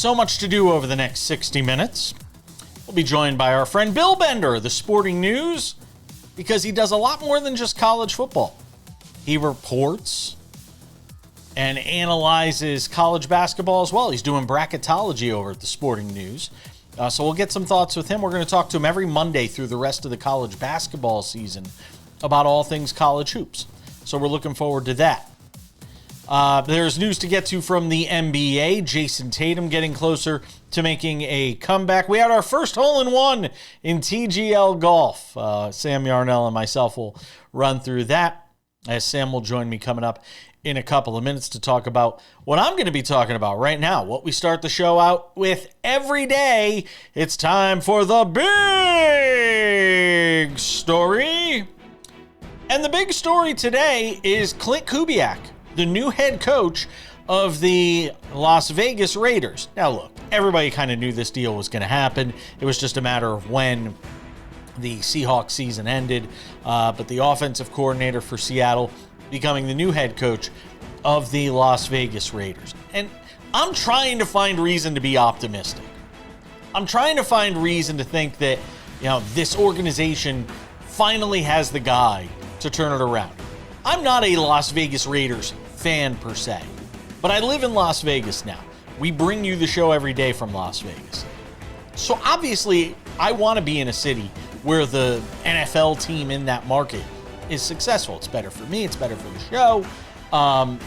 So much to do over the next 60 minutes. We'll be joined by our friend Bill Bender, the Sporting News, because he does a lot more than just college football. He reports and analyzes college basketball as well. He's doing bracketology over at the Sporting News. So we'll get some thoughts with him. We're going to talk to him every Monday through the rest of the college basketball season about all things college hoops. So we're looking forward to that. There's news to get to from the NBA. Jayson Tatum getting closer to making a comeback. We had our first hole-in-one in TGL golf. Sam Yarnell and myself will run through that, as Sam will join me coming up in a couple of minutes to talk about what I'm going to be talking about right now, what we start the show out with every day. It's time for the big story. And the big story today is Klint Kubiak, the new head coach of the Las Vegas Raiders. Now, look, everybody kind of knew this deal was going to happen. It was just a matter of when the Seahawks season ended. But the offensive coordinator for Seattle becoming the new head coach of the Las Vegas Raiders. And I'm trying to find reason to be optimistic. I'm trying to find reason to think that, this organization finally has the guy to turn it around. I'm not a Las Vegas Raiders fan per se, but I live in Las Vegas now. We bring you the show every day from Las Vegas. So obviously, I want to be in a city where the NFL team in that market is successful. It's better for me. It's better for the show.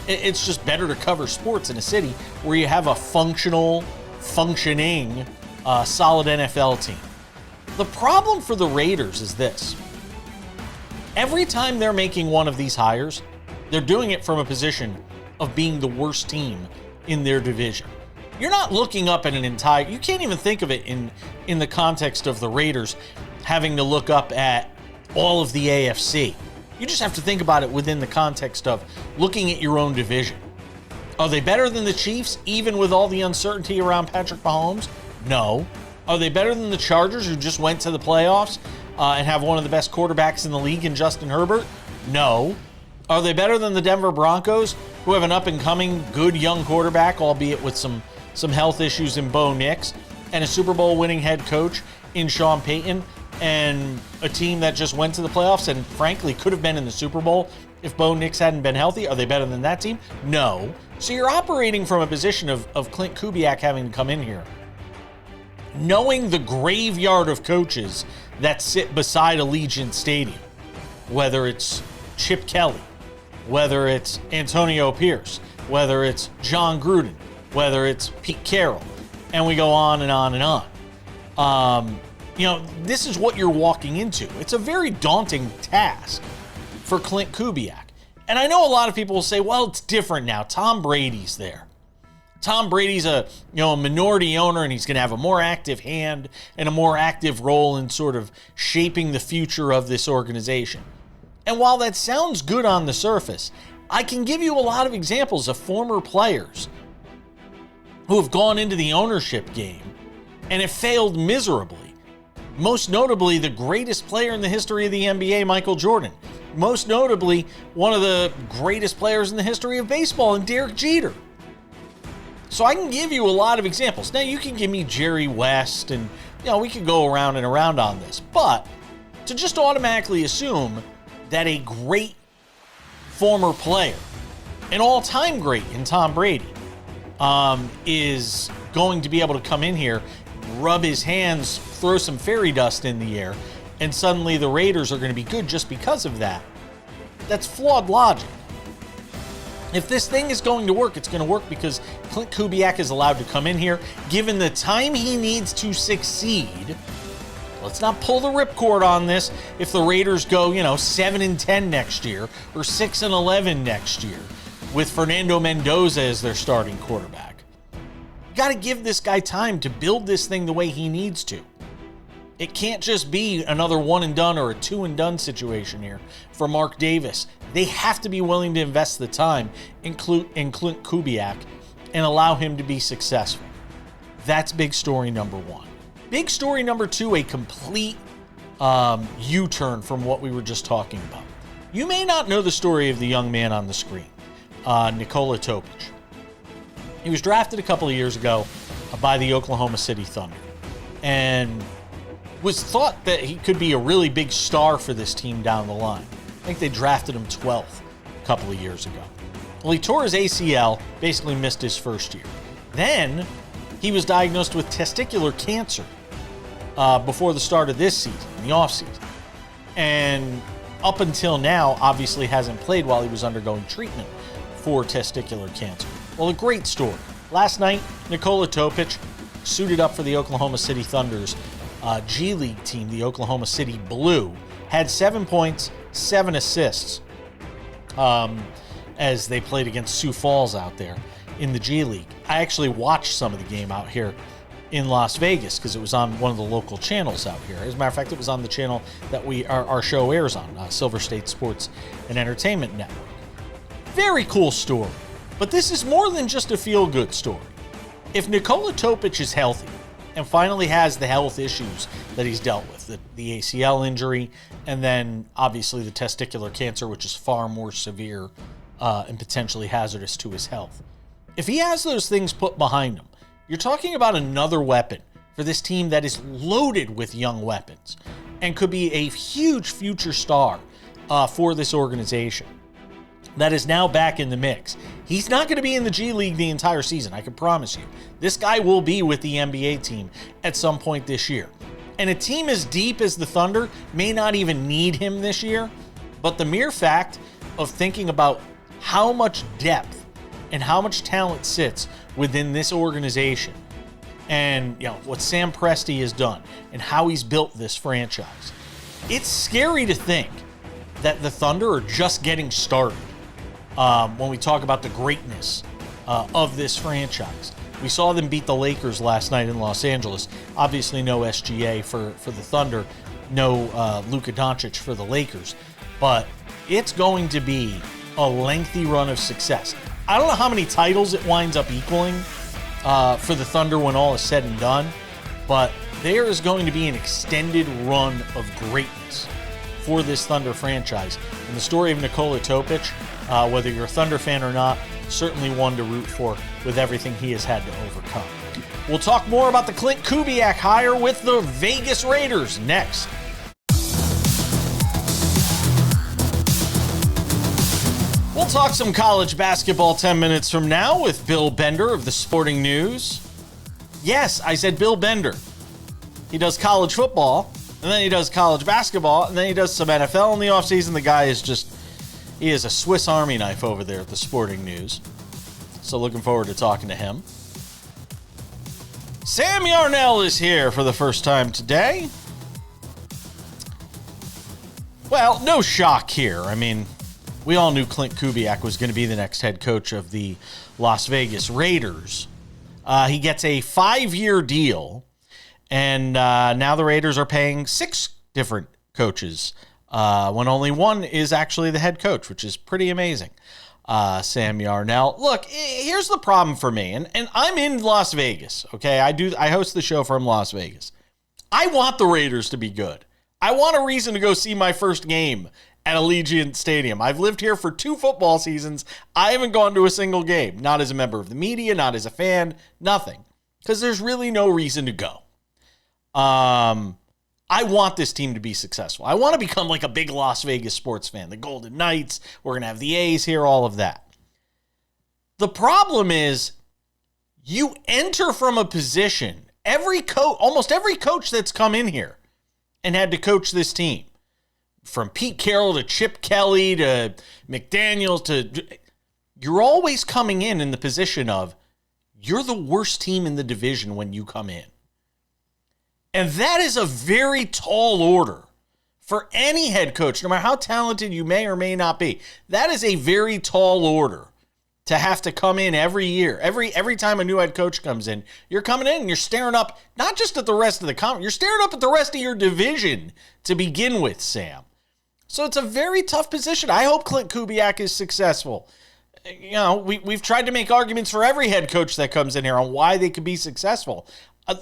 It's just better to cover sports in a city where you have a functioning, solid NFL team. The problem for the Raiders is this. Every time they're making one of these hires, they're doing it from a position of being the worst team in their division. You're not looking up at you can't even think of it in the context of the Raiders having to look up at all of the AFC. You just have to think about it within the context of looking at your own division. Are they better than the Chiefs, even with all the uncertainty around Patrick Mahomes? No. Are they better than the Chargers, who just went to the playoffs and have one of the best quarterbacks in the league in Justin Herbert? No. Are they better than the Denver Broncos, who have an up-and-coming, good young quarterback, albeit with some health issues in Bo Nix, and a Super Bowl winning head coach in Sean Payton, and a team that just went to the playoffs and frankly could have been in the Super Bowl if Bo Nix hadn't been healthy? Are they better than that team? No. So you're operating from a position of Klint Kubiak having to come in here, knowing the graveyard of coaches that sit beside Allegiant Stadium, whether it's Chip Kelly, whether it's Antonio Pierce, whether it's John Gruden, whether it's Pete Carroll, and we go on and on and on. This is what you're walking into. It's a very daunting task for Klint Kubiak. And I know a lot of people will say, well, it's different now. Tom Brady's there. Tom Brady's a minority owner, and he's going to have a more active hand and a more active role in sort of shaping the future of this organization. And while that sounds good on the surface, I can give you a lot of examples of former players who have gone into the ownership game and have failed miserably. Most notably, the greatest player in the history of the NBA, Michael Jordan. Most notably, one of the greatest players in the history of baseball, and Derek Jeter. So I can give you a lot of examples. Now, you can give me Jerry West, and we could go around and around on this. But to just automatically assume that a great former player, an all-time great in Tom Brady, is going to be able to come in here, rub his hands, throw some fairy dust in the air, and suddenly the Raiders are going to be good just because of that. That's flawed logic. If this thing is going to work, it's going to work because Klint Kubiak is allowed to come in here, given the time he needs to succeed. Let's not pull the ripcord on this if the Raiders go, 7-10 next year or 6-11 next year with Fernando Mendoza as their starting quarterback. You got to give this guy time to build this thing the way he needs to. It can't just be another one and done or a two and done situation here for Mark Davis. They have to be willing to invest the time in Klint Kubiak and allow him to be successful. That's big story number one. Big story number two, a complete U-turn from what we were just talking about. You may not know the story of the young man on the screen, Nikola Topic. He was drafted a couple of years ago by the Oklahoma City Thunder and was thought that he could be a really big star for this team down the line. I think they drafted him 12th a couple of years ago. Well, he tore his ACL, basically missed his first year. Then he was diagnosed with testicular cancer before the start of this season, in the offseason. And up until now, obviously hasn't played while he was undergoing treatment for testicular cancer. Well, a great story. Last night, Nikola Topic suited up for the Oklahoma City Thunder's G League team, the Oklahoma City Blue, had 7 points, 7 assists as they played against Sioux Falls out there in the G League. I actually watched some of the game out here in Las Vegas because it was on one of the local channels out here. As a matter of fact, it was on the channel that our show airs on, Silver State Sports and Entertainment Network. Very cool story. But this is more than just a feel-good story. If Nikola Topic is healthy and finally has the health issues that he's dealt with, the ACL injury, and then obviously the testicular cancer, which is far more severe and potentially hazardous to his health. If he has those things put behind him, you're talking about another weapon for this team that is loaded with young weapons and could be a huge future star for this organization that is now back in the mix. He's not going to be in the G League the entire season, I can promise you. This guy will be with the NBA team at some point this year. And a team as deep as the Thunder may not even need him this year, but the mere fact of thinking about how much depth and how much talent sits within this organization and what Sam Presti has done and how he's built this franchise, it's scary to think that the Thunder are just getting started. When we talk about the greatness of this franchise. We saw them beat the Lakers last night in Los Angeles. Obviously no SGA for the Thunder, no Luka Doncic for the Lakers, but it's going to be a lengthy run of success. I don't know how many titles it winds up equaling for the Thunder when all is said and done, but there is going to be an extended run of greatness for this Thunder franchise. And the story of Nikola Topic, whether you're a Thunder fan or not, certainly one to root for with everything he has had to overcome. We'll talk more about the Klint Kubiak hire with the Vegas Raiders next. We'll talk some college basketball 10 minutes from now with Bill Bender of the Sporting News. Yes, I said Bill Bender. He does college football, and then he does college basketball, and then he does some NFL in the offseason. The guy is he is a Swiss Army knife over there at the Sporting News. So looking forward to talking to him. Sam Yarnell is here for the first time today. Well, no shock here. I mean, we all knew Klint Kubiak was going to be the next head coach of the Las Vegas Raiders. He gets a 5-year deal, and now the Raiders are paying 6 different coaches when only one is actually the head coach, which is pretty amazing. Sam Yarnell. Look, here's the problem for me, and I'm in Las Vegas, okay? I host the show from Las Vegas. I want the Raiders to be good. I want a reason to go see my first game at Allegiant Stadium. I've lived here for 2 football seasons. I haven't gone to a single game, not as a member of the media, not as a fan, nothing, because there's really no reason to go. I want this team to be successful. I want to become like a big Las Vegas sports fan. The Golden Knights, we're going to have the A's here, all of that. The problem is you enter from a position, almost every coach that's come in here and had to coach this team, from Pete Carroll to Chip Kelly to McDaniels you're always coming in the position of you're the worst team in the division when you come in. And that is a very tall order for any head coach, no matter how talented you may or may not be. That is a very tall order to have to come in every year. Every time a new head coach comes in, you're coming in and you're staring up, not just at the rest of the conference, you're staring up at the rest of your division to begin with, Sam. So it's a very tough position. I hope Klint Kubiak is successful. We've tried to make arguments for every head coach that comes in here on why they could be successful.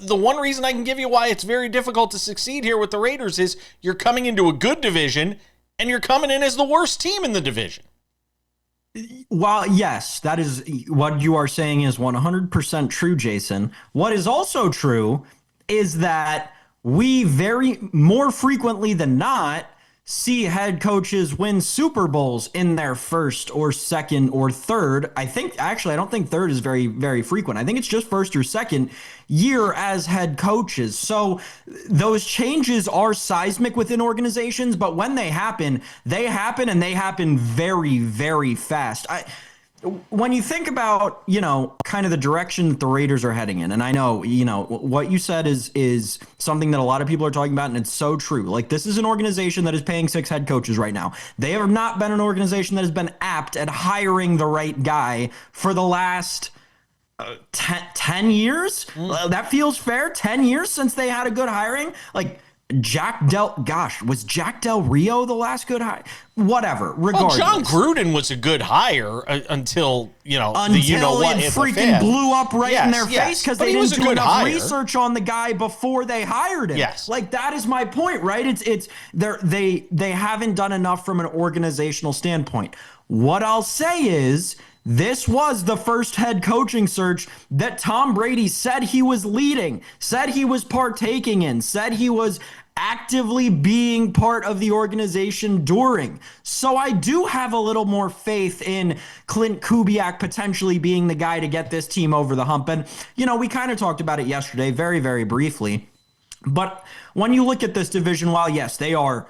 The one reason I can give you why it's very difficult to succeed here with the Raiders is you're coming into a good division and you're coming in as the worst team in the division. While yes, that is what you are saying is 100% true, Jason. What is also true is that we very more frequently than not see head coaches win Super Bowls in their first or second or third. I think actually I don't think third is very frequent. I think it's just first or second year as head coaches. So those changes are seismic within organizations, but when they happen and they happen very fast. When you think about, kind of the direction that the Raiders are heading in, and I know, what you said is something that a lot of people are talking about, and it's so true. Like, this is an organization that is paying 6 head coaches right now. They have not been an organization that has been apt at hiring the right guy for the last 10 years. That feels fair. 10 years since they had a good hiring. Like, was Jack Del Rio the last good hire? Whatever. Regardless, well, John Gruden was a good hire until it freaking blew up right in their face because they didn't do enough research on the guy before they hired him. Yes, like that is my point, right? They haven't done enough from an organizational standpoint. What I'll say is, this was the first head coaching search that Tom Brady said he was leading, said he was partaking in, said he was actively being part of the organization during. So I do have a little more faith in Klint Kubiak potentially being the guy to get this team over the hump. And, we kind of talked about it yesterday, very briefly. But when you look at this division, while yes, they are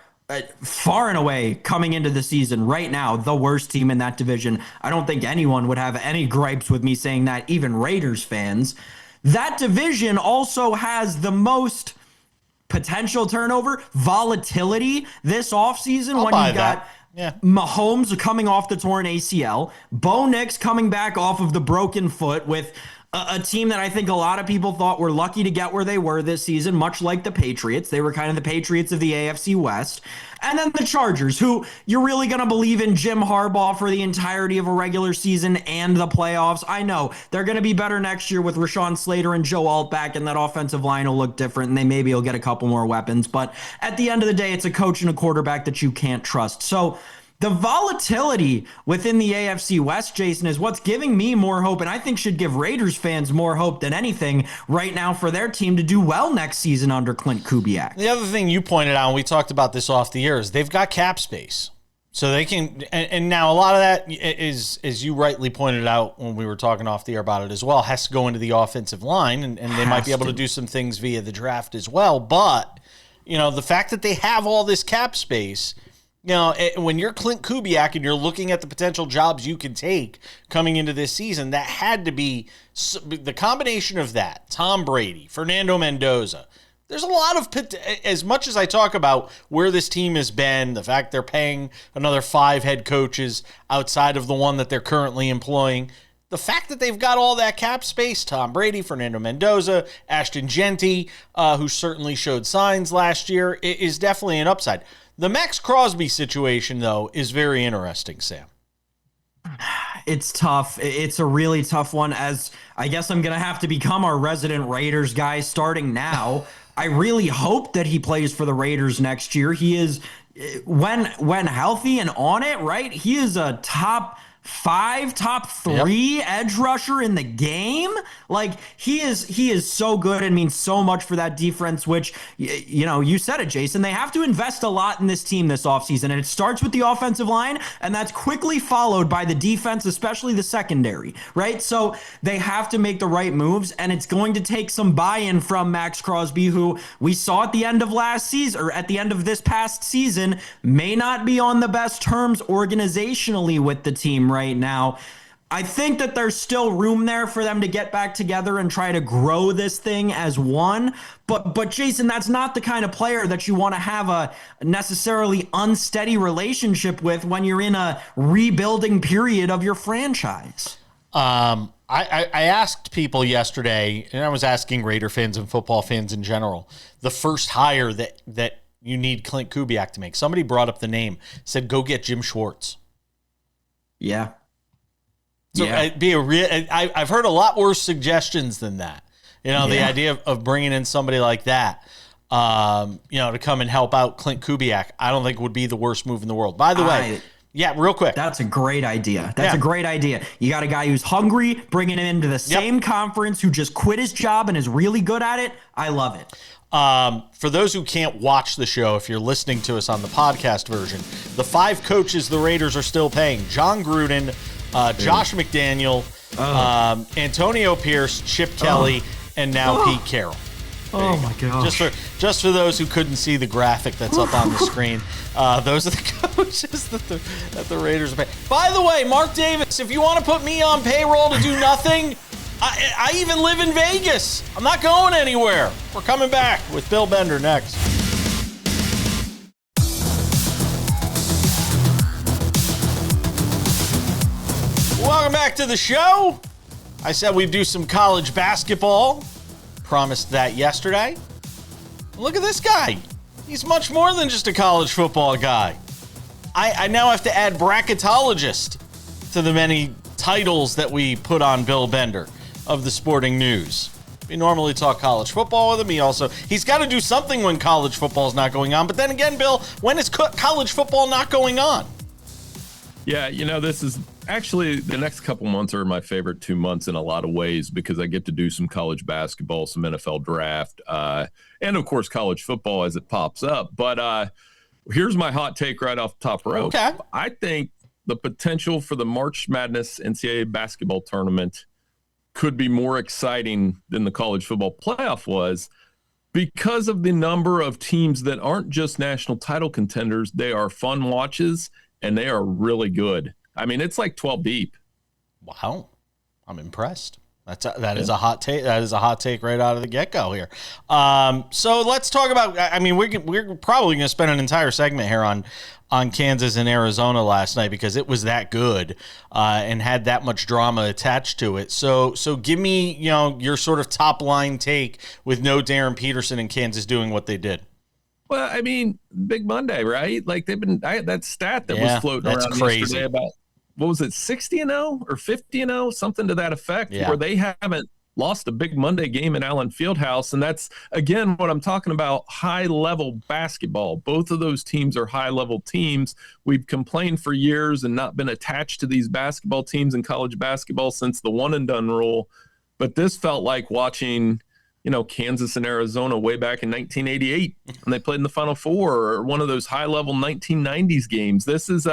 far and away coming into the season right now, the worst team in that division. I don't think anyone would have any gripes with me saying that, even Raiders fans. That division also has the most potential turnover, volatility this offseason when you got Mahomes coming off the torn ACL, Bo Nix coming back off of the broken foot with a team that I think a lot of people thought were lucky to get where they were this season, much like the Patriots. They were kind of the Patriots of the AFC West. And then the Chargers, who you're really going to believe in Jim Harbaugh for the entirety of a regular season and the playoffs. I know they're going to be better next year with Rashawn Slater and Joe Alt back, and that offensive line will look different, and maybe will get a couple more weapons. But at the end of the day, it's a coach and a quarterback that you can't trust. So the volatility within the AFC West, Jason, is what's giving me more hope, and I think should give Raiders fans more hope than anything right now for their team to do well next season under Klint Kubiak. The other thing you pointed out, and we talked about this off the air, is they've got cap space. So they can, and now a lot of that is, as you rightly pointed out when we were talking off the air about it as well, has to go into the offensive line, and they might be able to do some things via the draft as well. But, the fact that they have all this cap space, when you're Klint Kubiak and you're looking at the potential jobs you can take coming into this season, that had to be the combination of that. Tom Brady, Fernando Mendoza. There's a lot of, as much as I talk about where this team has been, the fact they're paying another 5 head coaches outside of the one that they're currently employing, the fact that they've got all that cap space, Tom Brady, Fernando Mendoza, Ashton Genty, who certainly showed signs last year, is definitely an upside. The Max Crosby situation, though, is very interesting, Sam. It's tough. It's a really tough one, as I guess I'm going to have to become our resident Raiders guy starting now. I really hope that he plays for the Raiders next year. He is, when healthy and on it, right? He is a top 5, top 3 edge rusher in the game. Like, he is so good and means so much for that defense, which, you said it, Jason, they have to invest a lot in this team this offseason, and it starts with the offensive line, and that's quickly followed by the defense, especially the secondary, right? So they have to make the right moves, and it's going to take some buy-in from Max Crosby, who we saw at the end of last season, or at the end of this past season, may not be on the best terms organizationally with the team right now. I think that there's still room there for them to get back together and try to grow this thing as one. But Jason, that's not the kind of player that you want to have a necessarily unsteady relationship with when you're in a rebuilding period of your franchise. I asked people yesterday, and I was asking Raider fans and football fans in general, the first hire that you need Klint Kubiak to make. Somebody brought up the name, said, go get Jim Schwartz. Yeah. So I've heard a lot worse suggestions than that. The idea of bringing in somebody like that, to come and help out Klint Kubiak, I don't think would be the worst move in the world. By the way, Yeah, real quick. That's a great idea. That's a great idea. You got a guy who's hungry, bringing him into the same conference, who just quit his job and is really good at it. I love it. For those who can't watch the show, if you're listening to us on the podcast version, the 5 coaches the Raiders are still paying: John Gruden, Josh McDaniel, Antonio Pierce, Chip Kelly, and now Pete Carroll. Oh my gosh. Just for those who couldn't see the graphic that's up on the screen, those are the coaches that the Raiders are paying. By the way, Mark Davis, if you want to put me on payroll to do nothing, I even live in Vegas. I'm not going anywhere. We're coming back with Bill Bender next. Welcome back to the show. I said we'd do some college basketball. Promised that yesterday. Look at this guy. He's much more than just a college football guy. I now have to add bracketologist to the many titles that we put on Bill Bender of the Sporting News. We normally talk college football with him. He's got to do something when college football is not going on. But then again, Bill, when is college football not going on? Yeah, this is actually the next couple months are my favorite 2 months in a lot of ways, because I get to do some college basketball, some NFL draft, and of course college football as it pops up. But here's my hot take right off the top rope. Okay. I think the potential for the March Madness NCAA basketball tournament could be more exciting than the college football playoff was, because of the number of teams that aren't just national title contenders. They are fun watches, and they are really good. I mean, it's like 12 deep. Wow. I'm impressed. That is a hot take. That is a hot take right out of the get-go here. So let's talk about, we're probably going to spend an entire segment here on Kansas and Arizona last night, because it was that good and had that much drama attached to it. So give me, your sort of top line take with no Darren Peterson and Kansas doing what they did. Well, I mean, Big Monday, right? Like I had that stat that was floating around yesterday about, what was it, 60-0 or 50-0, something to that effect, where they haven't lost a Big Monday game in Allen Fieldhouse. And that's, again, what I'm talking about, high-level basketball. Both of those teams are high-level teams. We've complained for years and not been attached to these basketball teams in college basketball since the one-and-done rule. But this felt like watching Kansas and Arizona way back in 1988 when they played in the Final Four, or one of those high-level 1990s games. This is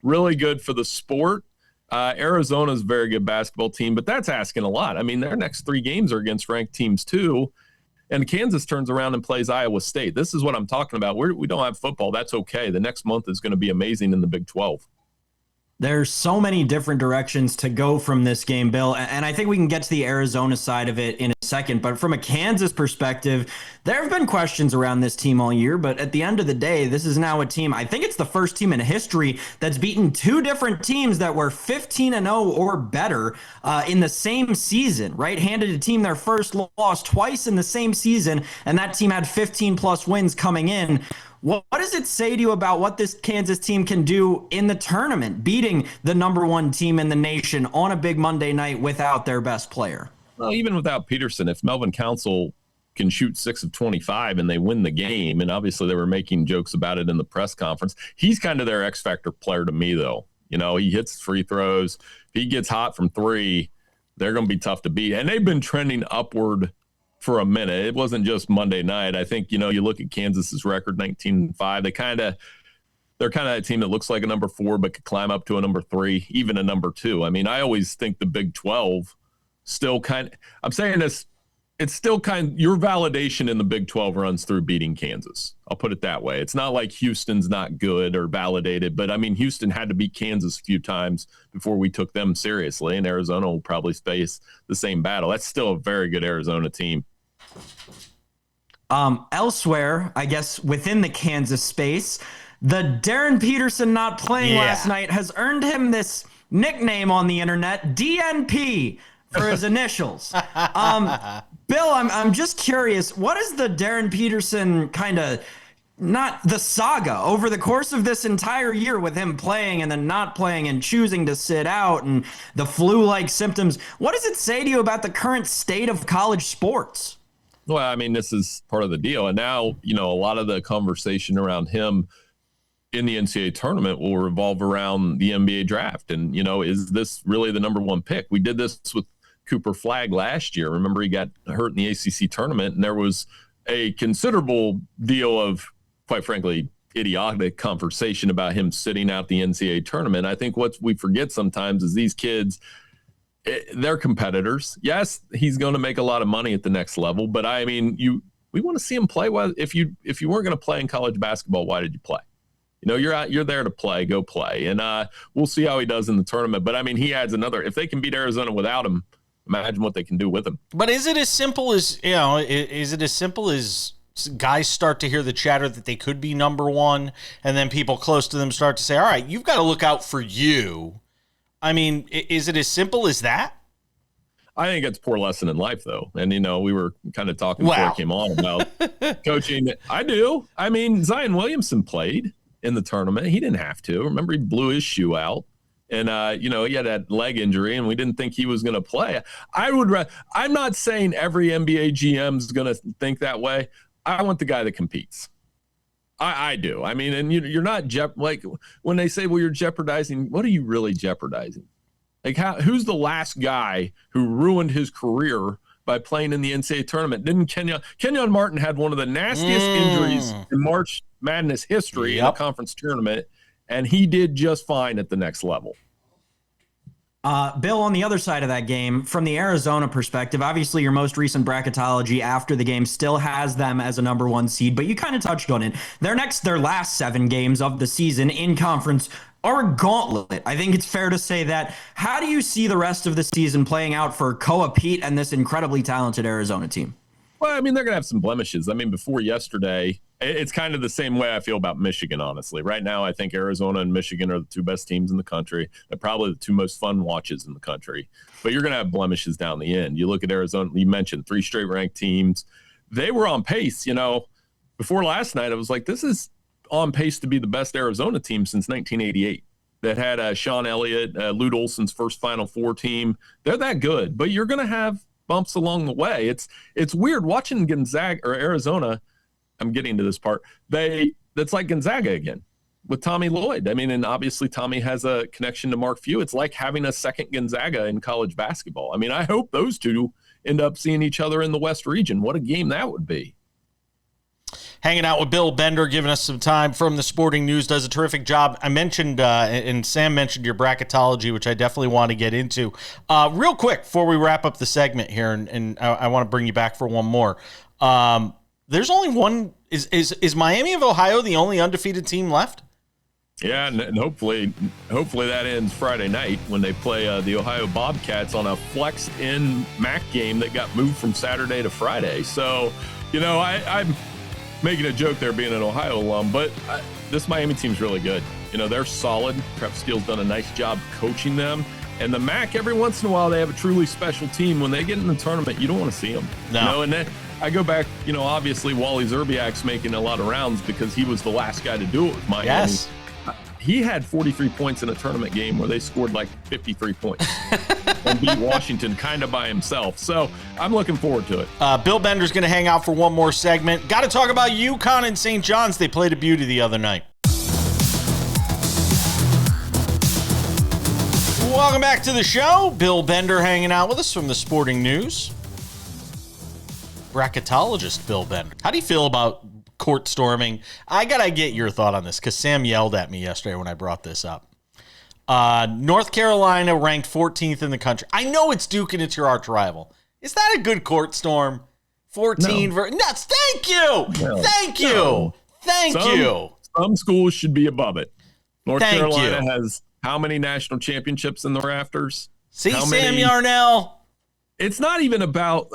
really good for the sport. Arizona's a very good basketball team, but that's asking a lot. I mean, their next 3 games are against ranked teams too, and Kansas turns around and plays Iowa State. This is what I'm talking about. We don't have football. That's okay. The next month is going to be amazing in the Big 12. There's so many different directions to go from this game, Bill, and I think we can get to the Arizona side of it in a second. But from a Kansas perspective, there have been questions around this team all year, but at the end of the day, this is now a team, I think it's the first team in history that's beaten 2 different teams that were 15-0 or better in the same season, right? Handed a team their first loss twice in the same season, and that team had 15-plus wins coming in. What does it say to you about what this Kansas team can do in the tournament, beating the number 1 team in the nation on a big Monday night without their best player? Well, even without Peterson, if Melvin Council can shoot 6 of 25 and they win the game, and obviously they were making jokes about it in the press conference, he's kind of their X factor player to me, though. He hits free throws. If he gets hot from 3, they're going to be tough to beat. And they've been trending upward for a minute. It wasn't just Monday night. I think, you look at Kansas's record, 19-5. They're kind of a team that looks like a number 4, but could climb up to a number 3, even a number 2. I mean, I always think the Big 12 still I'm saying this, it's still your validation in the Big 12 runs through beating Kansas. I'll put it that way. It's not like Houston's not good or validated, but I mean, Houston had to beat Kansas a few times before we took them seriously, and Arizona will probably face the same battle. That's still a very good Arizona team. Elsewhere, I guess within the Kansas space, the Darren Peterson not playing last night has earned him this nickname on the internet, DNP, for his initials. Bill, I'm just curious, what is the Darren Peterson kind of, not the saga over the course of this entire year with him playing and then not playing and choosing to sit out and the flu-like symptoms? What does it say to you about the current state of college sports? Well, I mean, this is part of the deal. And now, a lot of the conversation around him in the NCAA tournament will revolve around the NBA draft. And, is this really the number one pick? We did this with Cooper Flagg last year. Remember, he got hurt in the ACC tournament, and there was a considerable deal of, quite frankly, idiotic conversation about him sitting out the NCAA tournament. I think what we forget sometimes is these kids, they're competitors. Yes, he's going to make a lot of money at the next level, but we want to see him play. Well, if you weren't going to play in college basketball, why did you play? You're there to play, go play. And we'll see how he does in the tournament. But he adds another, if they can beat Arizona without him, imagine what they can do with him. But is it as simple as, guys start to hear the chatter that they could be number one, and then people close to them start to say, all right, you've got to look out for you. Is it as simple as that? I think it's a poor lesson in life, though. And, we were kind of talking before it came on about coaching. I do. Zion Williamson played in the tournament. He didn't have to. Remember, he blew his shoe out. And, he had that leg injury, and we didn't think he was going to play. I'm not saying every NBA GM is going to think that way. I want the guy that competes. I do. And you're not like when they say, well, you're jeopardizing, what are you really jeopardizing? Like, who's the last guy who ruined his career by playing in the NCAA tournament? Didn't Kenyon Martin had one of the nastiest injuries in March Madness history in a conference tournament, and he did just fine at the next level. Bill, on the other side of that game, from the Arizona perspective, obviously your most recent bracketology after the game still has them as a number one seed, but you kind of touched on it. Their last 7 games of the season in conference are a gauntlet. I think it's fair to say that. How do you see the rest of the season playing out for Koa Pete and this incredibly talented Arizona team? Well, they're going to have some blemishes. Before yesterday, it's kind of the same way I feel about Michigan, honestly. Right now, I think Arizona and Michigan are the 2 best teams in the country. They're probably the 2 most fun watches in the country. But you're going to have blemishes down the end. You look at Arizona, you mentioned 3 straight ranked teams. They were on pace. Before last night, I was like, this is on pace to be the best Arizona team since 1988. That had Sean Elliott, Lute Olson's first Final Four team. They're that good. But you're going to have bumps along the way. It's weird watching Gonzaga or Arizona. I'm getting to this part. That's like Gonzaga again with Tommy Lloyd. And obviously Tommy has a connection to Mark Few. It's like having a second Gonzaga in college basketball. I hope those two end up seeing each other in the West region. What a game that would be. Hanging out with Bill Bender, giving us some time from the Sporting News, does a terrific job. I mentioned, and Sam mentioned your bracketology, which I definitely want to get into. Real quick, before we wrap up the segment here, and I want to bring you back for one more. There's only one. Is Miami of Ohio the only undefeated team left? Yeah, and hopefully that ends Friday night when they play the Ohio Bobcats on a flexed-in MAC game that got moved from Saturday to Friday. So, I'm making a joke there being an Ohio alum, but this Miami team's really good. They're solid. Prep Steele's done a nice job coaching them. And the MAC, every once in a while, they have a truly special team. When they get in the tournament, you don't want to see them. No. And then I go back, obviously Wally Zerbiak's making a lot of rounds because he was the last guy to do it with Miami. Yes. He had 43 points in a tournament game where they scored like 53 points and beat Washington kind of by himself. So I'm looking forward to it. Bill Bender's going to hang out for one more segment. Got to talk about UConn and St. John's. They played a beauty the other night. Welcome back to the show. Bill Bender hanging out with us from the Sporting News. Bracketologist Bill Bender. How do you feel about court storming? I got to get your thought on this because Sam yelled at me yesterday when I brought this up. North Carolina ranked 14th in the country. I know it's Duke and it's your arch rival. Is that a good court storm? 14 No. Nuts. Thank you. No. Thank you. No. Thank you. Some schools should be above it. North Thank Carolina you. has how many national championships in the rafters? See, how Sam many? Yarnell. It's not even about,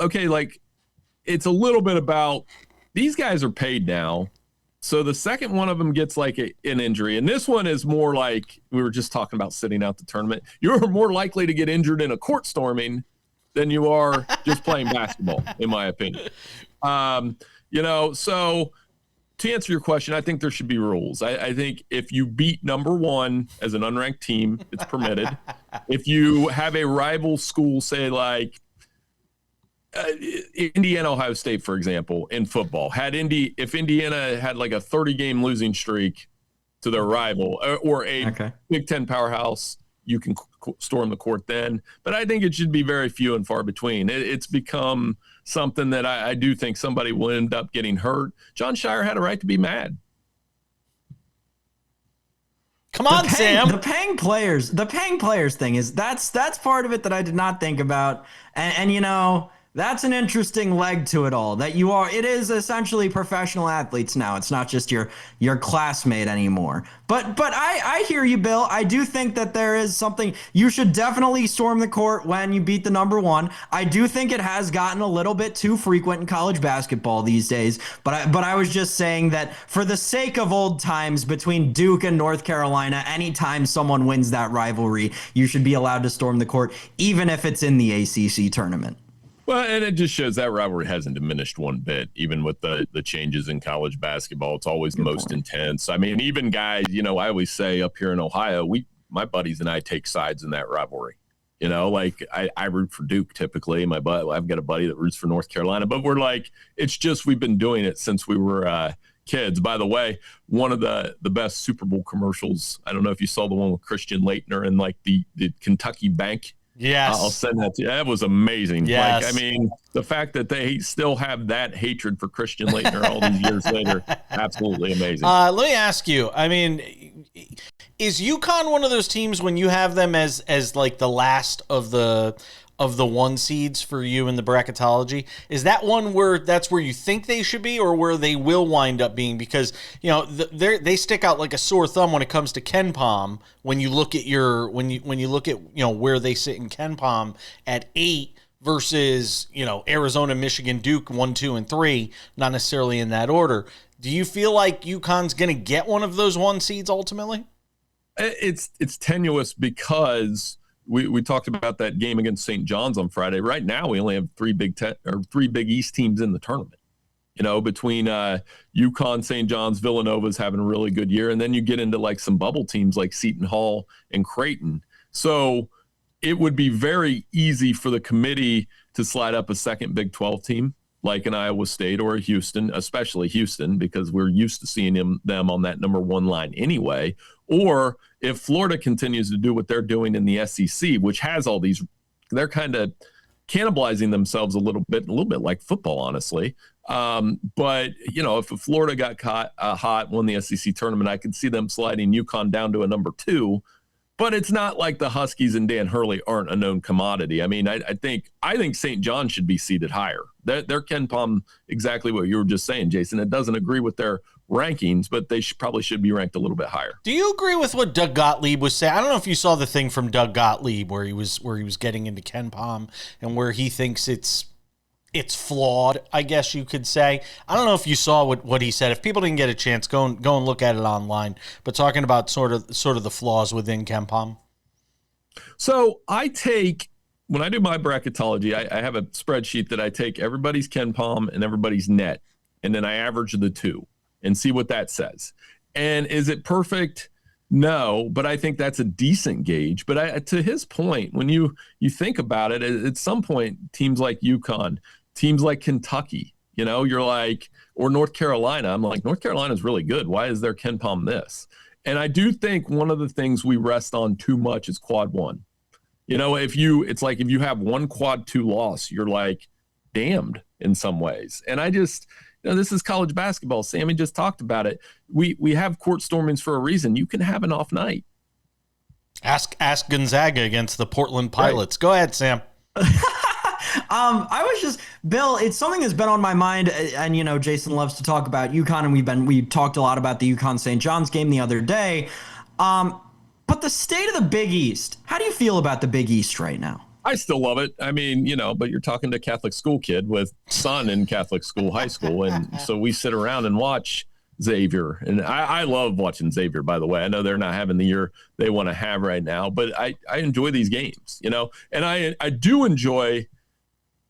it's a little bit about these guys are paid now. So the second one of them gets like an injury. And this one is more like, we were just talking about sitting out the tournament. You're more likely to get injured in a court storming than you are just playing basketball, in my opinion. So to answer your question, I think there should be rules. I think if you beat number one as an unranked team, it's permitted. If you have a rival school, say like Indiana, Ohio State, for example, in football, if Indiana had like a 30-game losing streak to their rival or a Big Ten powerhouse, you can storm the court then. But I think it should be very few and far between. It's become something that I do think somebody will end up getting hurt. John Shire had a right to be mad. Come on, Sam. The paying players thing is that's part of it that I did not think about. And you know, that's an interesting leg to it all. That it is essentially professional athletes now. It's not just your classmate anymore. But I hear you, Bill. I do think that there is something. You should definitely storm the court when you beat the number one. I do think it has gotten a little bit too frequent in college basketball these days. But I was just saying that for the sake of old times between Duke and North Carolina, anytime someone wins that rivalry, you should be allowed to storm the court, even if it's in the ACC tournament. Well, and it just shows that rivalry hasn't diminished one bit, even with the changes in college basketball. It's always the most intense. I mean, even guys, you know, I always say up here in Ohio, my buddies and I take sides in that rivalry. You know, like I root for Duke typically. I've got a buddy that roots for North Carolina, but we're like, it's just we've been doing it since we were kids. By the way, one of the best Super Bowl commercials, I don't know if you saw the one with Christian Laettner and like the Kentucky Bank. Yes. I'll send that to you. That was amazing. Yes. Like, I mean, the fact that they still have that hatred for Christian Laettner all these years later, absolutely amazing. Let me ask you, I mean, is UConn one of those teams when you have them as like the last of the one seeds for you in the bracketology? Is that one where that's where you think they should be, or where they will wind up being? Because, you know, they stick out like a sore thumb when it comes to KenPom. When you look at when you look at, you know, where they sit in KenPom at 8 versus, you know, Arizona, Michigan, Duke 1, 2, and 3, not necessarily in that order. Do you feel like UConn's going to get one of those one seeds ultimately? It's tenuous because we talked about that game against St. John's on Friday. Right now, we only have three Big East teams in the tournament. You know, between UConn, St. John's, Villanova's having a really good year, and then you get into like some bubble teams like Seton Hall and Creighton. So it would be very easy for the committee to slide up a second Big 12 team like an Iowa State or a Houston, especially Houston, because we're used to seeing them on that number one line anyway. Or if Florida continues to do what they're doing in the SEC, which has all these, they're kind of cannibalizing themselves a little bit like football, honestly. But, you know, if Florida got caught hot, won the SEC tournament, I could see them sliding UConn down to a number 2. But it's not like the Huskies and Dan Hurley aren't a known commodity. I mean, I think St. John should be seated higher. They're KenPom, exactly what you were just saying, Jason. It doesn't agree with their rankings, but they probably should be ranked a little bit higher. Do you agree with what Doug Gottlieb was saying? I don't know if you saw the thing from Doug Gottlieb where he was getting into KenPom and where he thinks it's flawed, I guess you could say. I don't know if you saw what he said. If people didn't get a chance, go and look at it online. But talking about sort of the flaws within KenPom. So when I do my bracketology, I have a spreadsheet that I take everybody's KenPom and everybody's net, and then I average the two and see what that says. And is it perfect? No, but I think that's a decent gauge. But to his point, when you think about it, at some point, teams like UConn, teams like Kentucky, you know, you're like, or North Carolina, I'm like, North Carolina's really good. Why is their KenPom this? And I do think one of the things we rest on too much is quad 1. You know, it's like if you have one quad 2 loss, you're like damned in some ways. And I just, you know, this is college basketball. Sammy just talked about it. We have court stormings for a reason. You can have an off night. Ask Gonzaga against the Portland Pilots. Right. Go ahead, Sam. I was just, Bill, it's something that's been on my mind, and you know, Jason loves to talk about UConn, and we talked a lot about the UConn St. John's game the other day. But the state of the Big East, how do you feel about the Big East right now? I still love it. I mean, you know, but you're talking to a Catholic school kid with son in Catholic school, high school, and so we sit around and watch Xavier, and I love watching Xavier, by the way. I know they're not having the year they want to have right now, but I enjoy these games, you know, and I do enjoy.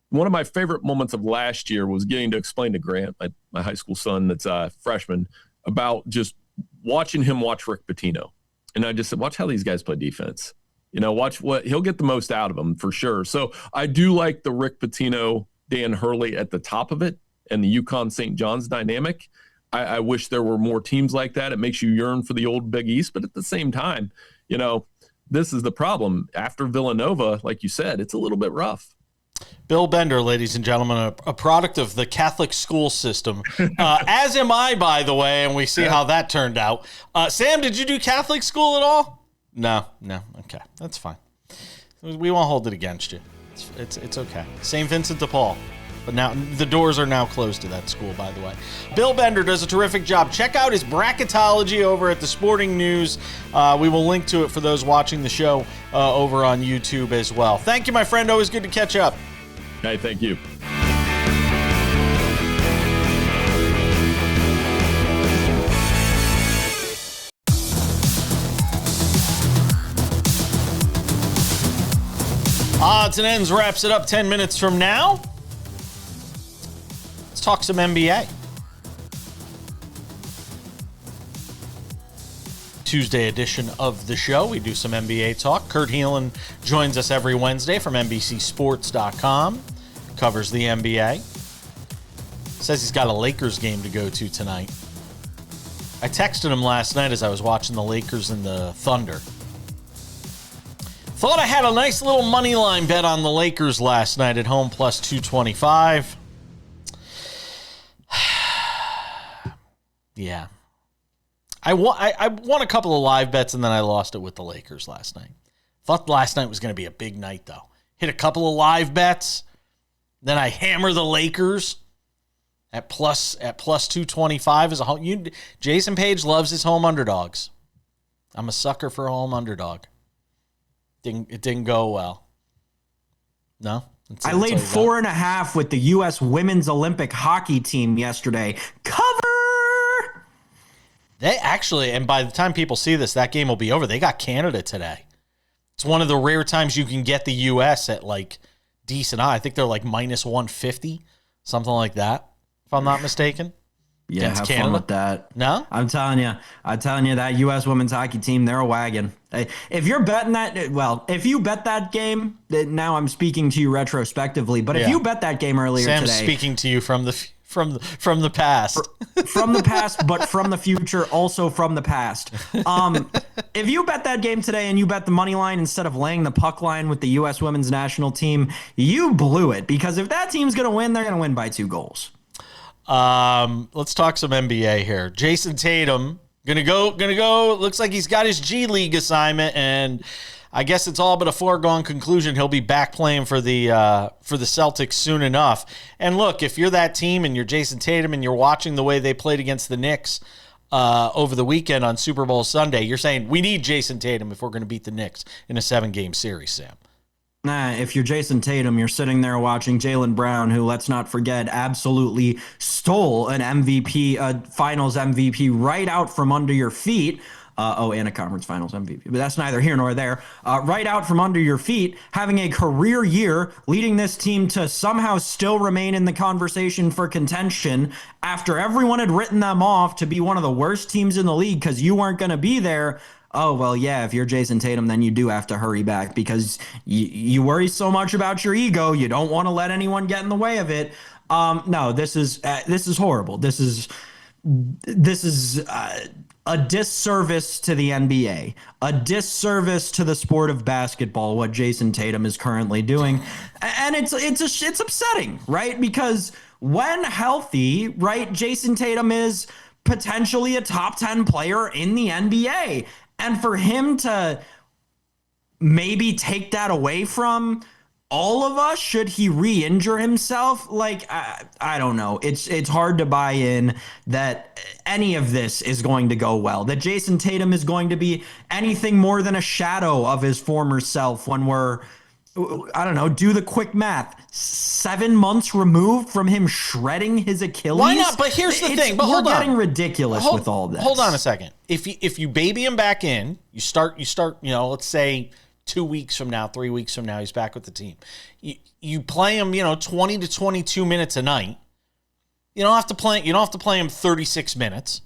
One of my favorite moments of last year was getting to explain to Grant, my high school son that's a freshman, about just watching him watch Rick Pitino. And I just said, watch how these guys play defense. You know, watch what he'll get the most out of them for sure. So I do like the Rick Pitino, Dan Hurley at the top of it and the UConn St. John's dynamic. I wish there were more teams like that. It makes you yearn for the old Big East. But at the same time, this is the problem. After Villanova, like you said, it's a little bit rough. Bill Bender, ladies and gentlemen, a product of the Catholic school system, as am I, by the way, and we see how that turned out. Sam, did you do Catholic school at all? No. Okay, that's fine. We won't hold it against you. It's okay. St. Vincent de Paul. But now the doors are now closed to that school, by the way. Bill Bender does a terrific job. Check out his bracketology over at the Sporting News. We will link to it for those watching the show over on YouTube as well. Thank you, my friend. Always good to catch up. Hey, thank you. Odds and Ends wraps it up 10 minutes from now. Let's talk some NBA. Tuesday edition of the show. We do some NBA talk. Kurt Heelan joins us every Wednesday from NBCSports.com. Covers the NBA. Says he's got a Lakers game to go to tonight. I texted him last night as I was watching the Lakers and the Thunder. Thought I had a nice little money line bet on the Lakers last night at home, plus 225. Yeah. I won a couple of live bets, and then I lost it with the Lakers last night. Thought last night was going to be a big night, though. Hit a couple of live bets. Then I hammer the Lakers at plus 225 as a home. Jason Page loves his home underdogs. I'm a sucker for a home underdog. It didn't go well. No? I laid 4.5 with the U.S. Women's Olympic Hockey Team yesterday. Cover! They actually, and by the time people see this, that game will be over. They got Canada today. It's one of the rare times you can get the U.S. at like decent odds. I think they're like minus 150, something like that, if I'm not mistaken. Yeah, have fun with that. No? I'm telling you that U.S. women's hockey team, they're a wagon. If you're betting that, well, if you bet that game, now I'm speaking to you retrospectively, but if you bet that game earlier Sam's today. Sam's speaking to you from the past. From the past, but from the future, also from the past. If you bet that game today and you bet the money line instead of laying the puck line with the U.S. women's national team, you blew it. Because if that team's going to win, they're going to win by 2 goals. Let's talk some NBA here. Jayson Tatum gonna go. Looks like he's got his G League assignment, and I guess it's all but a foregone conclusion. He'll be back playing for the Celtics soon enough. And look, if you're that team and you're Jayson Tatum and you're watching the way they played against the Knicks over the weekend on Super Bowl Sunday, you're saying we need Jayson Tatum if we're going to beat the Knicks in a 7-game series, Sam. Nah, if you're Jayson Tatum, you're sitting there watching Jaylen Brown, who, let's not forget, absolutely stole an MVP, finals MVP right out from under your feet. And a conference finals MVP, but that's neither here nor there. Right out from under your feet, having a career year, leading this team to somehow still remain in the conversation for contention after everyone had written them off to be one of the worst teams in the league because you weren't going to be there. Oh, well, yeah, if you're Jayson Tatum, then you do have to hurry back because you worry so much about your ego. You don't want to let anyone get in the way of it. No, this is horrible. This is a disservice to the NBA, a disservice to the sport of basketball, what Jayson Tatum is currently doing. And it's upsetting, right? Because when healthy, right, Jayson Tatum is potentially a top 10 player in the NBA. And for him to maybe take that away from all of us, should he re-injure himself? Like, I don't know. It's hard to buy in that any of this is going to go well, that Jayson Tatum is going to be anything more than a shadow of his former self when we're, I don't know, do the quick math. 7 months removed from him shredding his Achilles. Why not? But here's the thing. But hold on. We're getting ridiculous with all this. Hold on a second. If you baby him back in, you start, let's say 2 weeks from now, 3 weeks from now, he's back with the team. You play him, 20 to 22 minutes a night. You don't have to play him 36 minutes.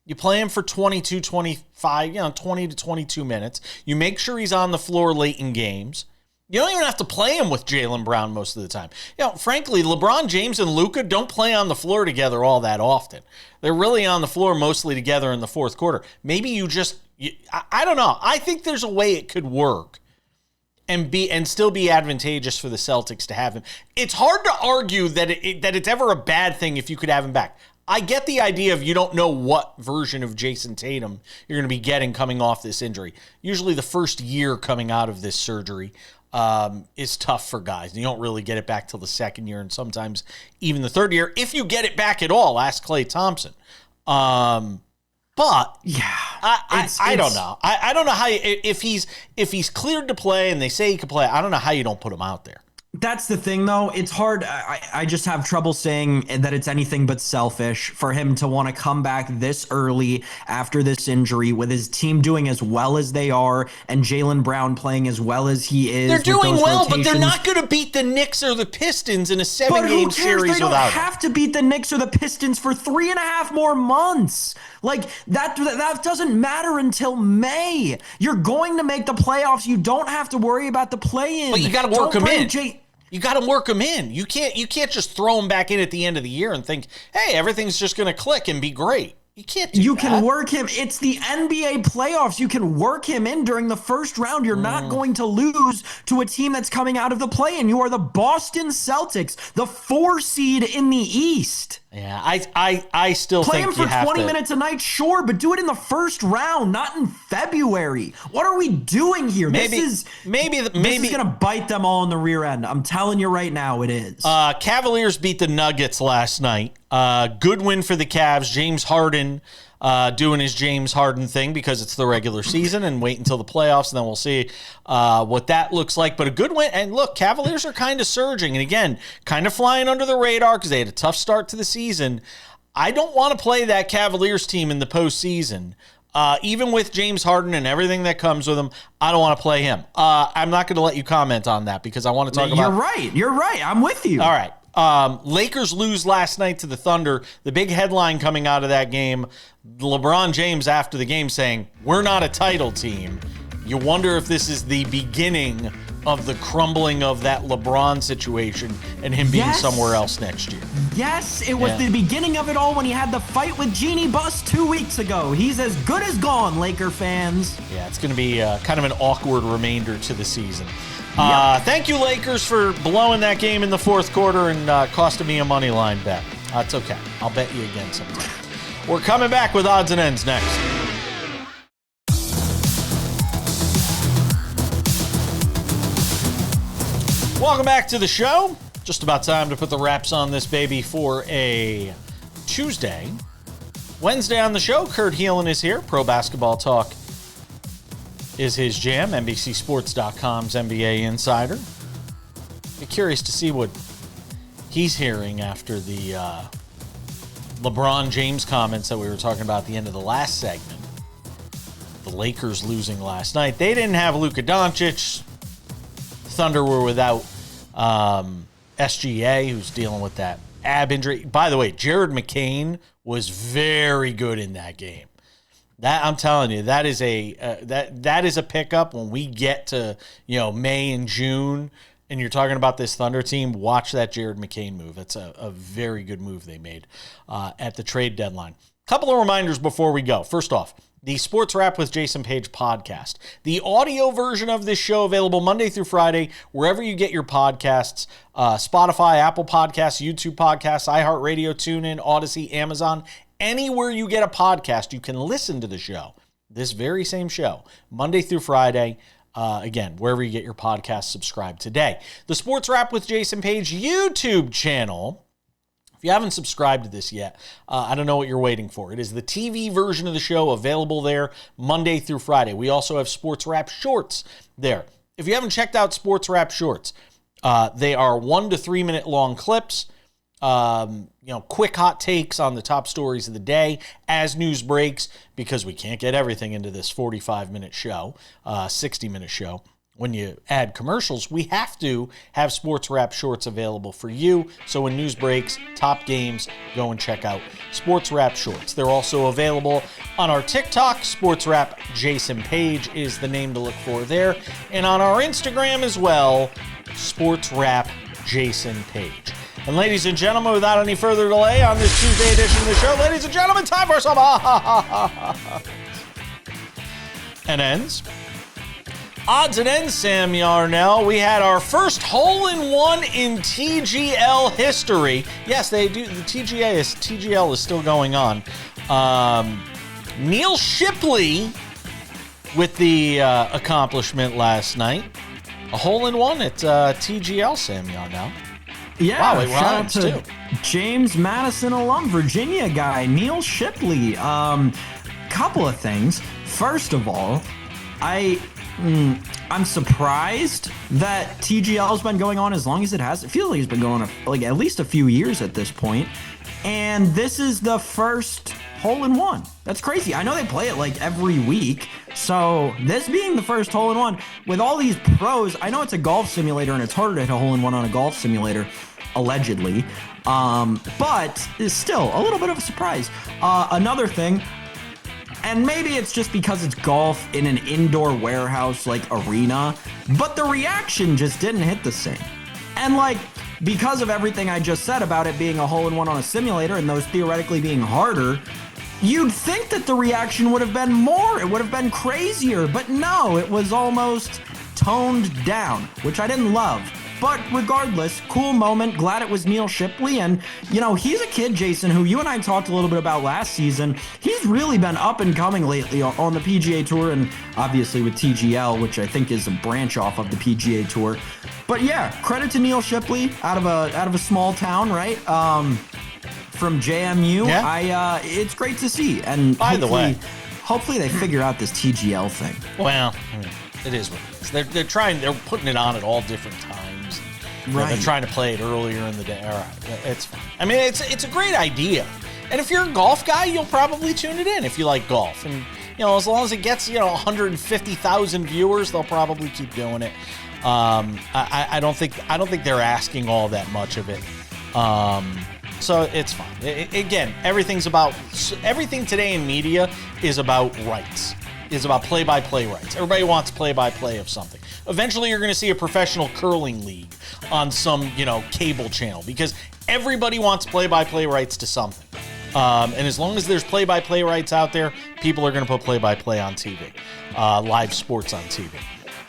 You play him for 22, 25, 20 to 22 minutes. You make sure he's on the floor late in games. You don't even have to play him with Jaylen Brown most of the time. Frankly, LeBron James and Luka don't play on the floor together all that often. They're really on the floor mostly together in the fourth quarter. Maybe I don't know. I think there's a way it could work and still be advantageous for the Celtics to have him. It's hard to argue that it's ever a bad thing if you could have him back. I get the idea of you don't know what version of Jayson Tatum you're going to be getting coming off this injury. Usually the first year coming out of this surgery is tough for guys. You don't really get it back till the second year and sometimes even the third year. If you get it back at all, ask Klay Thompson. But yeah, I don't know. I don't know how if he's cleared to play and they say he can play, I don't know how you don't put him out there. That's the thing, though. It's hard. I just have trouble saying that it's anything but selfish for him to want to come back this early after this injury with his team doing as well as they are and Jaylen Brown playing as well as he is. They're doing well, but they're not going to beat the Knicks or the Pistons in a 7-game series without him. They don't have to beat the Knicks or the Pistons for 3.5 more months. Like, that doesn't matter until May. You're going to make the playoffs. You don't have to worry about the play-in. But you got to work them in. You got to work them in. You can't just throw them back in at the end of the year and think, hey, everything's just going to click and be great. You can't do that. You can work him. It's the NBA playoffs. You can work him in during the first round. You're not going to lose to a team that's coming out of the play-in. You are the Boston Celtics, the 4 seed in the East. Yeah, I still play think him for 20 minutes a night, sure, but do it in the first round, not in February. What are we doing here? Maybe this is going to bite them all in the rear end. I'm telling you right now, it is. Cavaliers beat the Nuggets last night. Good win for the Cavs. James Harden doing his James Harden thing because it's the regular season and wait until the playoffs, and then we'll see what that looks like. But a good win. And look, Cavaliers are kind of surging. And again, kind of flying under the radar because they had a tough start to the season. I don't want to play that Cavaliers team in the postseason. Even with James Harden and everything that comes with him, I don't want to play him. I'm not going to let you comment on that because I want to talk about... You're right. I'm with you. All right. Lakers lose last night to the Thunder. The big headline coming out of that game, LeBron James after the game saying, we're not a title team. You wonder if this is the beginning of the crumbling of that LeBron situation and him being somewhere else next year. Yes, it was the beginning of it all when he had the fight with Jeannie Buss 2 weeks ago. He's as good as gone, Laker fans. Yeah, it's going to be kind of an awkward remainder to the season. Thank you, Lakers, for blowing that game in the fourth quarter and costing me a money line bet. It's okay. I'll bet you again sometime. We're coming back with odds and ends next. Welcome back to the show. Just about time to put the wraps on this baby for a Tuesday. Wednesday on the show, Kurt Heelan is here. Pro basketball talk is his jam. NBCSports.com's NBA insider. Be curious to see what he's hearing after the LeBron James comments that we were talking about at the end of the last segment. The Lakers losing last night. They didn't have Luka Doncic. Thunder were without SGA, who's dealing with that ab injury. By the way, Jared McCain was very good in that game. That I'm telling you, that is a pickup when we get to May and June, and you're talking about this Thunder team. Watch that Jared McCain move. It's a very good move they made at the trade deadline. Couple of reminders before we go. First off, the Sports Wrap with Jason Page podcast. The audio version of this show available Monday through Friday, wherever you get your podcasts, Spotify, Apple Podcasts, YouTube Podcasts, iHeartRadio, TuneIn, Odyssey, Amazon. Anywhere you get a podcast, you can listen to the show. This very same show, Monday through Friday. Again, wherever you get your podcast, subscribe today. The Sports Wrap with Jason Page YouTube channel. If you haven't subscribed to this yet, I don't know what you're waiting for. It is the TV version of the show available there Monday through Friday. We also have Sports Wrap Shorts there. If you haven't checked out Sports Wrap Shorts, they are 1 to 3 minute long clips. Quick hot takes on the top stories of the day as news breaks, because we can't get everything into this 45-minute show, 60-minute show. When you add commercials, we have to have Sports Wrap Shorts available for you. So when news breaks, top games, go and check out Sports Wrap Shorts. They're also available On our TikTok, SportsWrap Jayson Page is the name to look for there. And on our Instagram as well, SportsWrap Jayson Page. And ladies and gentlemen, without any further delay on this Tuesday edition of the show, ladies and gentlemen, time for some and ends. Odds and ends, Sam Yarnell. We had our first hole-in-one in TGL history. Yes, they do. The TGL is still going on. Neil Shipley with the accomplishment last night. A hole-in-one at TGL, Sam Yarnell. Yeah, wow, it shout out to too. James Madison alum, Virginia guy, Neil Shipley. Couple of things. First of all, I'm surprised that TGL's been going on as long as it has. It feels like it's been going on like at least a few years at this point. And this is the first hole-in-one. That's crazy. I know they play it like every week. So this being the first hole-in-one with all these pros, I know it's a golf simulator and it's harder to hit a hole-in-one on a golf simulator, allegedly. But it's still a little bit of a surprise. Another thing, and maybe it's just because it's golf in an indoor warehouse like arena, but the reaction just didn't hit the same. And like, because of everything I just said about it being a hole-in-one on a simulator and those theoretically being harder, you'd think that the reaction would have been more, it would have been crazier, but no, it was almost toned down, which I didn't love. But regardless, cool moment. Glad it was Neil Shipley. And, you know, he's a kid, Jason, who you and I talked a little bit about last season. He's really been up and coming lately on the PGA Tour and obviously with TGL, which I think is a branch off of the PGA Tour. But yeah, credit to Neil Shipley out of a small town, right? From JMU. Yeah. It's great to see. And by the way, hopefully they figure out this TGL thing. Well, it is what it is. They're putting it on at all different times. Right. They're trying to play it earlier in the day. All right, it's fine. I mean, it's a great idea. And if you're a golf guy, you'll probably tune it in if you like golf. And, you know, as long as it gets, 150,000 viewers, they'll probably keep doing it. I don't think they're asking all that much of it. So it's fine. Again, everything today in media is about rights. Is about play-by-play rights. Everybody wants play-by-play of something. Eventually, you're going to see a professional curling league on some, cable channel because everybody wants play-by-play rights to something. And as long as there's play-by-play rights out there, people are going to put play-by-play on TV, live sports on TV.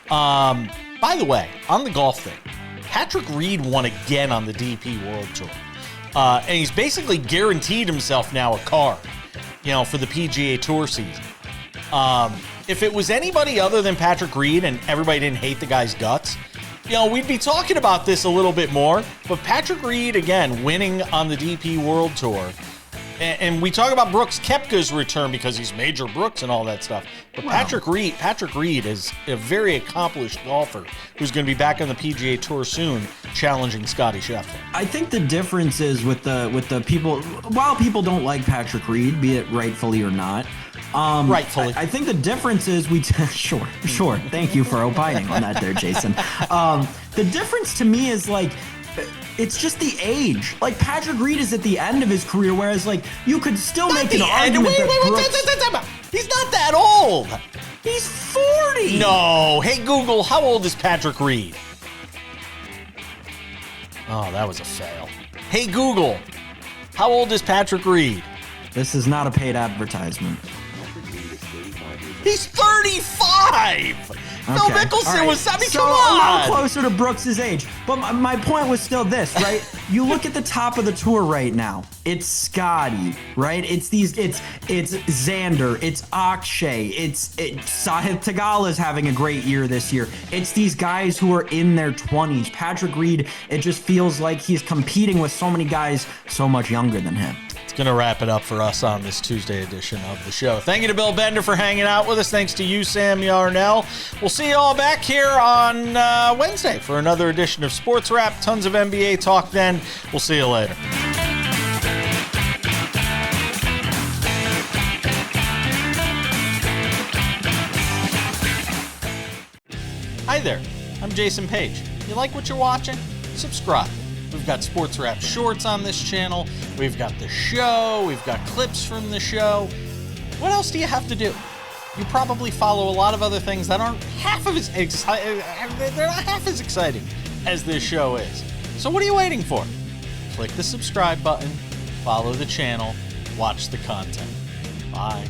By the way, on the golf thing, Patrick Reed won again on the DP World Tour. And he's basically guaranteed himself now a card, for the PGA Tour season. If it was anybody other than Patrick Reed and everybody didn't hate the guy's guts, we'd be talking about this a little bit more. But Patrick Reed, again, winning on the DP World Tour. And we talk about Brooks Koepka's return because he's Major Brooks and all that stuff. But wow. Patrick Reed is a very accomplished golfer who's going to be back on the PGA Tour soon, challenging Scottie Scheffler. I think the difference is with the people, while people don't like Patrick Reed, be it rightfully or not, rightfully. I think the difference is sure. Thank you for opining on that there, Jason. The difference to me is it's just the age. Like Patrick Reed is at the end of his career, whereas you could still make an argument that he's not that old. He's 40. No. Hey Google, how old is Patrick Reed? Oh, that was a fail. Hey Google, how old is Patrick Reed? This is not a paid advertisement. He's 35. Okay. Phil Mickelson was, come on. A little closer to Brooks' age. But my point was still this, right? You look at the top of the tour right now. It's Scotty, right? It's Xander. It's Akshay. It's Sahith Theegala's having a great year this year. It's these guys who are in their 20s. Patrick Reed, it just feels like he's competing with so many guys so much younger than him. Going to wrap it up for us on this Tuesday edition of the show. Thank you to Bill Bender for hanging out with us. Thanks to you, Sam Yarnell. We'll see you all back here on Wednesday for another edition of Sports Wrap. Tons of NBA talk then. We'll see you later. Hi there. I'm Jayson Page. You like what you're watching? Subscribe. We've got Sports Wrap shorts on this channel. We've got the show. We've got clips from the show. What else do you have to do? You probably follow a lot of other things that aren't half as exciting. They're not half as exciting as this show is. So what are you waiting for? Click the subscribe button, follow the channel, watch the content. Bye.